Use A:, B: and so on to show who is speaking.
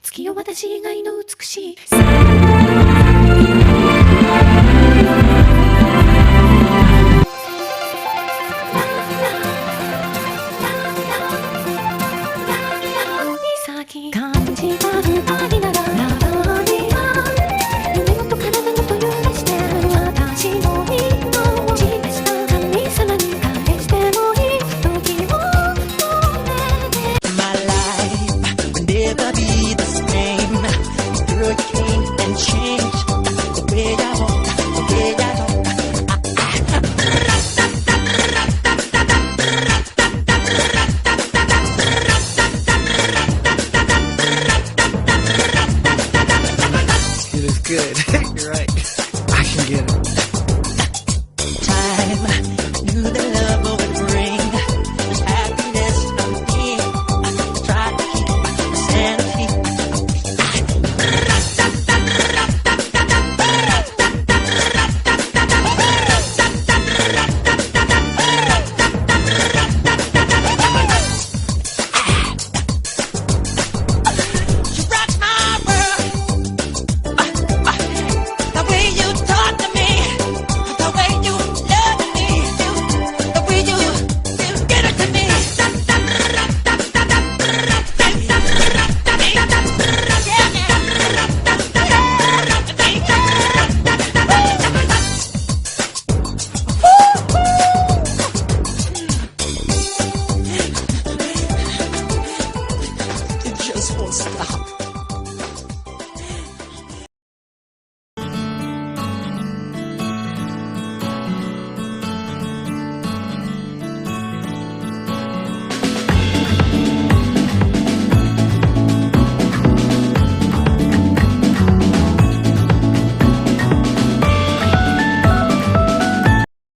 A: 月よ私以外の美しい先感じた二人ならラリア夢ごと体ごと揺らして私の命をしてした神様に返してもいい時を止めて
B: My life will never be the same. Girl, you can't change the way I walk, the way I talk.
C: It is good. You're right. I can get it.
B: Time knew that love would bring this happiness in. I tried to keep the sanity. You rock my world. The way you talk to me, the way you love me, the way you give it to me. It just won't stop.